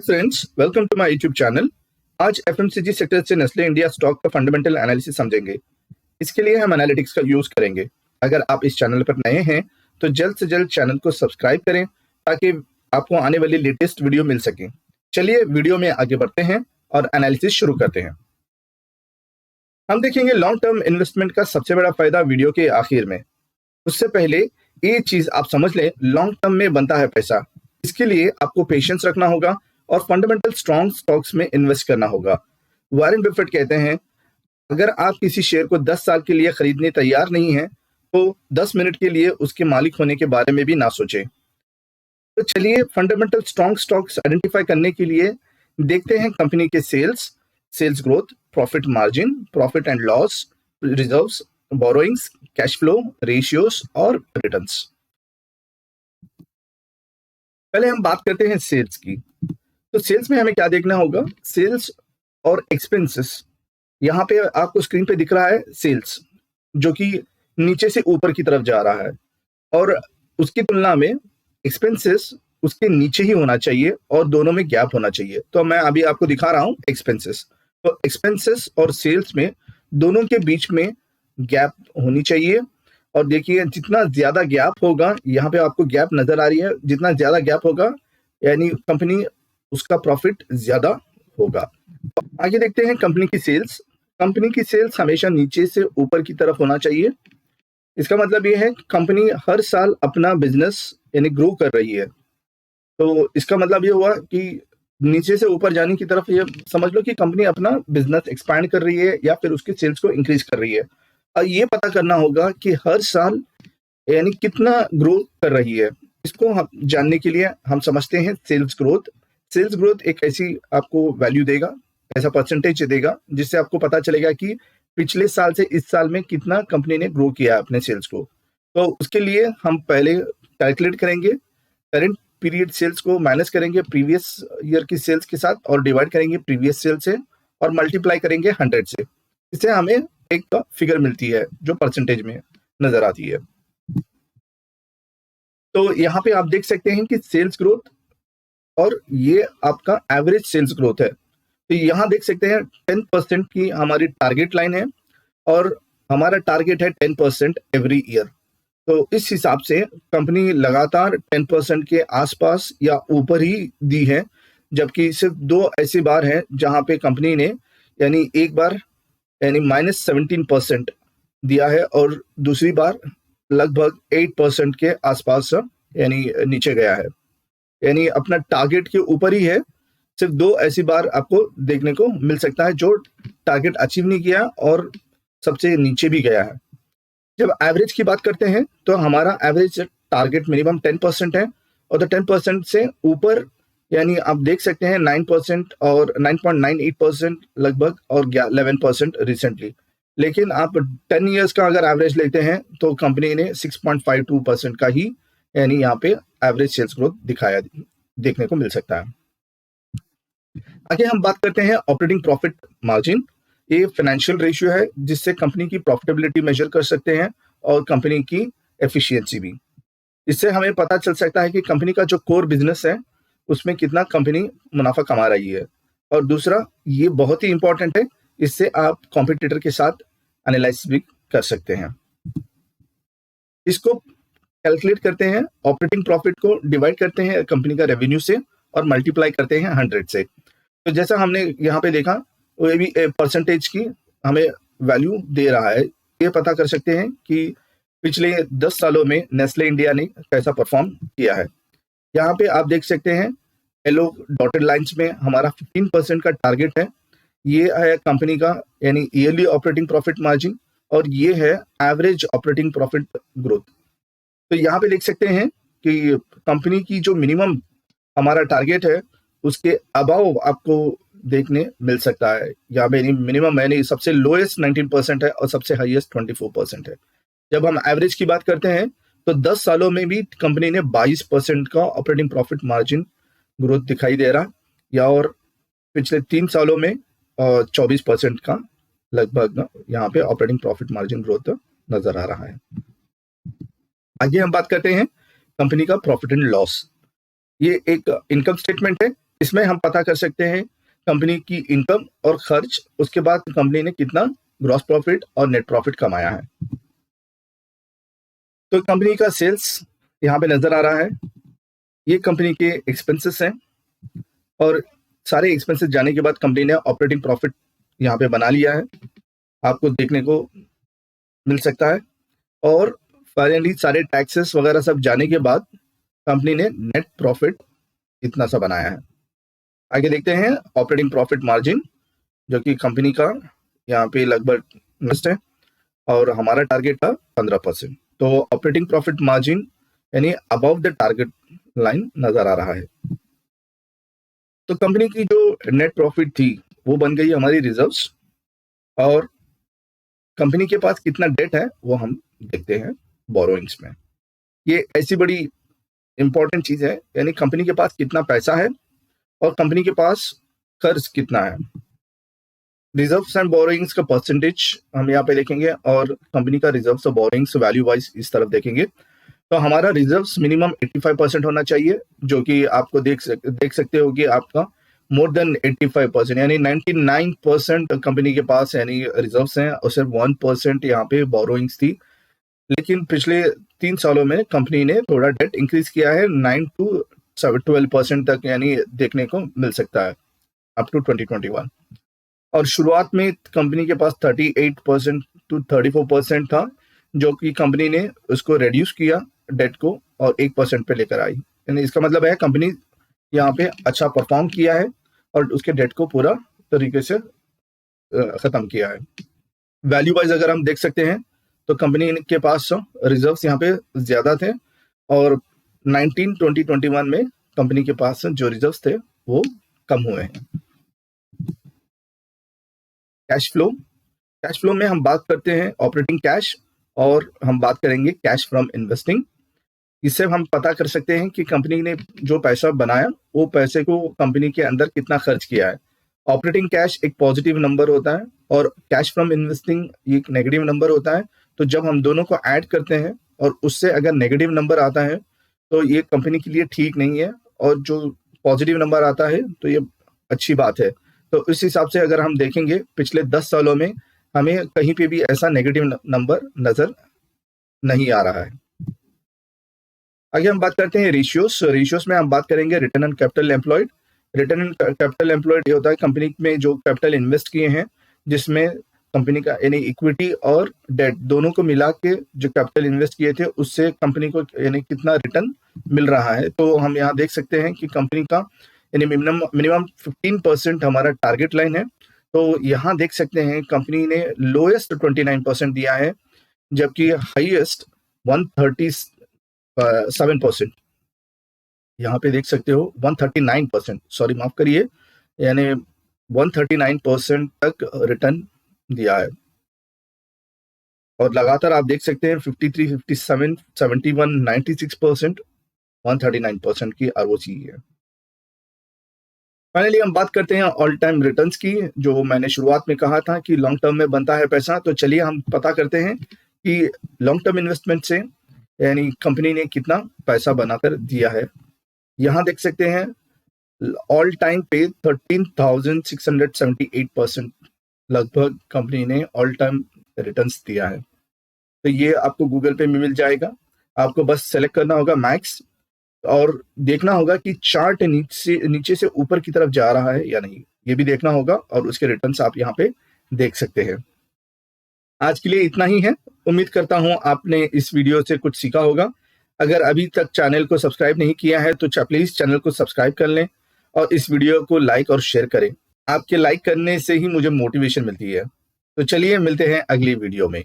Friends, welcome to my YouTube channel. आज FMCG sector से Nestle India stock का fundamental analysis समझेंगे। इसके लिए हम एनालिटिक्स का यूज करेंगे। अगर आप इस चैनल पर नए हैं तो जल्द से जल्द चैनल को सब्सक्राइब करें ताकि आपको आने वाली लेटेस्ट वीडियो मिल सके। चलिए वीडियो में आगे बढ़ते हैं और एनालिसिस शुरू करते हैं। हम देखेंगे लॉन्ग टर्म इन्वेस्टमेंट का सबसे बड़ा फायदा वीडियो के आखिर में। उससे पहले ये चीज आप समझ लें, लॉन्ग टर्म में बनता है पैसा। इसके लिए आपको पेशेंस रखना होगा और फंडामेंटल स्ट्रॉन्ग स्टॉक्स में इन्वेस्ट करना होगा। वॉरेन बफेट कहते हैं, अगर आप किसी शेयर को 10 साल के लिए खरीदने तैयार नहीं हैं तो 10 मिनट के लिए उसके मालिक होने के बारे में भी ना सोचें। तो चलिए फंडामेंटल स्ट्रॉन्ग स्टॉक्स आइडेंटिफाई करने के लिए देखते हैं कंपनी के sales growth, profit margin, profit and loss, reserves, borrowings, cash flow, ratios और रिटर्न्स। पहले हम बात करते हैं सेल्स की। तो सेल्स में हमें क्या देखना होगा? सेल्स और एक्सपेंसेस। यहाँ पे आपको स्क्रीन पे दिख रहा है सेल्स, जो कि नीचे से ऊपर की तरफ जा रहा है, और उसकी तुलना में एक्सपेंसेस उसके नीचे ही होना चाहिए और दोनों में गैप होना चाहिए। तो मैं अभी आपको दिखा रहा हूँ एक्सपेंसेस। तो एक्सपेंसेस और सेल्स में दोनों के बीच में गैप होनी चाहिए। और देखिए, जितना ज्यादा गैप होगा, यहाँ पे आपको गैप नजर आ रही है, जितना ज्यादा गैप होगा यानी कंपनी उसका प्रॉफिट ज्यादा होगा। आगे देखते हैं कंपनी की सेल्स। कंपनी की सेल्स हमेशा नीचे से ऊपर की तरफ होना चाहिए। इसका मतलब ये है कि कंपनी हर साल अपना बिजनेस यानी ग्रो कर रही है। तो इसका मतलब ये हुआ कि नीचे से ऊपर जाने की तरफ ये समझ लो कि कंपनी अपना बिजनेस एक्सपैंड कर रही है या फिर उसके सेल्स को इंक्रीज कर रही है। और ये पता करना होगा कि हर साल यानी कितना ग्रो कर रही है। इसको हम जानने के लिए हम समझते हैं सेल्स ग्रोथ। सेल्स ग्रोथ एक ऐसी आपको वैल्यू देगा, ऐसा परसेंटेज देगा, जिससे आपको पता चलेगा कि पिछले साल से इस साल में कितना कंपनी ने ग्रो किया अपने सेल्स को। तो उसके लिए हम पहले कैलकुलेट करेंगे, करंट पीरियड सेल्स को माइनस करेंगे प्रीवियस ईयर की सेल्स के साथ और डिवाइड करेंगे प्रीवियस सेल से और मल्टीप्लाई करेंगे 100 से। इससे हमें एक फिगर मिलती है जो परसेंटेज में नजर आती है। तो यहाँ पे आप देख सकते हैं कि सेल्स ग्रोथ और ये आपका एवरेज सेल्स ग्रोथ है। तो यहाँ देख सकते हैं 10% की हमारी टारगेट लाइन है और हमारा टारगेट है 10% एवरी ईयर। तो इस हिसाब से कंपनी लगातार 10% के आसपास या ऊपर ही दी है, जबकि सिर्फ 2 ऐसी बार हैं जहां पे कंपनी ने यानी एक बार यानी -17% दिया है और दूसरी बार लगभग 8% के आसपास यानी नीचे गया है, यानी अपना टारगेट के ऊपर ही है। सिर्फ 2 ऐसी बार आपको देखने को मिल सकता है जो टारगेट अचीव नहीं किया और सबसे नीचे भी गया है। जब एवरेज की बात करते हैं तो हमारा एवरेज टारगेट मिनिमम 10% है और 10% से ऊपर यानी आप देख सकते हैं 9% और 9.98% लगभग और 11% रिसेंटली। लेकिन आप 10 इयर्स का अगर एवरेज लेते हैं तो कंपनी ने 6.52% का ही यानी यहाँ पे एवरेज सेल्स ग्रोथ दिखाया देखने को मिल सकता है। आगे हम बात करते हैं ऑपरेटिंग प्रॉफिट मार्जिन। ये फाइनेंशियल रेशियो है जिससे कंपनी की प्रॉफिटेबिलिटी मेजर कर सकते हैं और कंपनी की एफिशिएंसी भी। इससे हमें पता चल सकता है कि कंपनी का जो कोर बिजनेस है उसमें कितना कंपनी मुनाफा कमा रही है। और दूसरा, ये बहुत ही इंपॉर्टेंट है, इससे आप कॉम्पिटिटर के साथ एनालाइसिस भी कर सकते हैं। इसको कैलकुलेट करते हैं, ऑपरेटिंग प्रॉफिट को डिवाइड करते हैं कंपनी का रेवेन्यू से और मल्टीप्लाई करते हैं 100 से। तो जैसा हमने यहाँ पे देखा, वो भी परसेंटेज की हमें वैल्यू दे रहा है। ये पता कर सकते हैं कि पिछले 10 सालों में नेस्ले इंडिया ने कैसा परफॉर्म किया है। यहाँ पे आप देख सकते हैं येलो डॉटेड लाइंस में हमारा 15% का टारगेट है। ये है कंपनी का यानी ईयरली ऑपरेटिंग प्रॉफिट मार्जिन और ये है एवरेज ऑपरेटिंग प्रॉफिट ग्रोथ। तो यहाँ पे देख सकते हैं कि कंपनी की जो मिनिमम हमारा टारगेट है उसके अबाव आपको देखने मिल सकता है। यहाँ पे मिनिमम यानी सबसे लोएस्ट 19% है और सबसे हाईएस्ट 24% है। जब हम एवरेज की बात करते हैं तो 10 सालों में भी कंपनी ने 22% का ऑपरेटिंग प्रॉफिट मार्जिन ग्रोथ दिखाई दे रहा, या और पिछले 3 सालों में 24% का लगभग यहाँ पे ऑपरेटिंग प्रॉफिट मार्जिन ग्रोथ नजर आ रहा है। आगे हम बात करते हैं कंपनी का प्रॉफिट एंड लॉस। ये एक इनकम स्टेटमेंट है इसमें हम पता कर सकते हैं कंपनी की इनकम और खर्च, उसके बाद कंपनी ने कितना ग्रॉस प्रॉफिट और नेट प्रॉफिट कमाया है। तो कंपनी का सेल्स यहाँ पे नजर आ रहा है, ये कंपनी के एक्सपेंसेस हैं और सारे एक्सपेंसेस जाने के बाद कंपनी ने ऑपरेटिंग प्रॉफिट यहाँ पे बना लिया है, आपको देखने को मिल सकता है। और फाइनली सारे टैक्सेस वगैरह सब जाने के बाद कंपनी ने नेट प्रॉफिट इतना सा बनाया है। आगे देखते हैं ऑपरेटिंग प्रॉफिट मार्जिन, जो कि कंपनी का यहाँ पे लगभग नेक्स्ट है और हमारा टारगेट था 15%। तो ऑपरेटिंग प्रॉफिट मार्जिन यानी अबव द टारगेट लाइन नजर आ रहा है। तो कंपनी की जो नेट प्रॉफिट थी वो बन गई हमारी रिजर्व्स, और कंपनी के पास कितना डेट है वो हम देखते हैं बोरोइंग्स में। ये ऐसी बड़ी इंपॉर्टेंट चीज है, यानी कंपनी के पास कितना पैसा है और कंपनी के पास कर्ज कितना है। रिजर्व्स एंड बोरोइंग्स का परसेंटेज हम यहाँ पे देखेंगे और कंपनी का रिजर्व्स और बोरोइंग्स वैल्यू वाइज इस तरफ देखेंगे। तो हमारा रिजर्व्स मिनिमम 85% होना चाहिए, जो कि आपको देख सकते हो कि आपका मोर देन 85% यानी 99% कंपनी के पास यानी रिजर्व्स हैं और सिर्फ 1% यहाँ पे बोरोइंग्स थी। लेकिन पिछले 3 सालों में कंपनी ने थोड़ा डेट इंक्रीज किया है, 9 to 12% तक यानी देखने को मिल सकता है अप टू 2021। और शुरुआत में कंपनी के पास 38% to 34% था, जो कि कंपनी ने उसको रिड्यूस किया डेट को और 1% पे लेकर आई। यानी इसका मतलब है कंपनी यहाँ पे अच्छा परफॉर्म किया है और उसके डेट को पूरा तरीके से खत्म किया है। वैल्यू वाइज अगर हम देख सकते हैं तो कंपनी के पास रिजर्व्स यहाँ पे ज्यादा थे और 2021 में कंपनी के पास जो रिजर्व्स थे वो कम हुए हैं। कैश फ्लो में हम बात करते हैं ऑपरेटिंग कैश और हम बात करेंगे कैश फ्रॉम इन्वेस्टिंग। इससे हम पता कर सकते हैं कि कंपनी ने जो पैसा बनाया वो पैसे को कंपनी के अंदर कितना खर्च किया है। ऑपरेटिंग कैश एक पॉजिटिव नंबर होता है और कैश फ्रॉम इन्वेस्टिंग एक नेगेटिव नंबर होता है। तो जब हम दोनों को ऐड करते हैं और उससे अगर नेगेटिव नंबर आता है तो ये कंपनी के लिए ठीक नहीं है, और जो पॉजिटिव नंबर आता है तो ये अच्छी बात है। तो इस हिसाब से अगर हम देखेंगे पिछले 10 सालों में हमें कहीं पे भी ऐसा नेगेटिव नंबर नजर नहीं आ रहा है। आगे हम बात करते हैं रेशियोस में हम बात करेंगे return on capital employed. Return on capital employed ये होता है कंपनी में जो कैपिटल इन्वेस्ट किए हैं, जिसमें कंपनी का यानी इक्विटी और डेट दोनों को मिला के जो कैपिटल इन्वेस्ट किए थे उससे कंपनी को यानी कितना रिटर्न मिल रहा है। तो हम यहाँ देख सकते हैं कि कंपनी का यानी मिनिमम 15% हमारा टारगेट लाइन है। तो यहाँ देख सकते हैं कंपनी ने लोएस्ट 29% दिया है, जबकि हाईएस्ट 137%। यहाँ पे देख सकते हो 139%, सॉरी माफ करिए, यानी 139% तक रिटर्न दिया है। और लगातार आप देख सकते हैं 53, 57, 71, 96%, 139% की आरओसी है। फाइनली हम बात करते हैं ऑल टाइम रिटर्न्स की, जो मैंने शुरुआत में कहा था कि लॉन्ग टर्म में बनता है पैसा। तो चलिए हम पता करते हैं कि लॉन्ग टर्म इन्वेस्टमेंट से यानी कंपनी ने कितना पैसा बनाकर दिया है। यहाँ देख सकते हैं ऑल टाइम पे 13,678% लगभग कंपनी ने ऑल टाइम रिटर्न्स दिया है। तो ये आपको गूगल पे में मिल जाएगा, आपको बस सेलेक्ट करना होगा मैक्स और देखना होगा कि चार्ट नीचे से ऊपर की तरफ जा रहा है या नहीं, ये भी देखना होगा और उसके रिटर्न्स आप यहाँ पे देख सकते हैं। आज के लिए इतना ही है, उम्मीद करता हूं आपने इस वीडियो से कुछ सीखा होगा। अगर अभी तक चैनल को सब्सक्राइब नहीं किया है तो प्लीज चैनल को सब्सक्राइब कर लें और इस वीडियो को लाइक और शेयर करें। आपके लाइक करने से ही मुझे मोटिवेशन मिलती है। तो चलिए मिलते हैं अगली वीडियो में।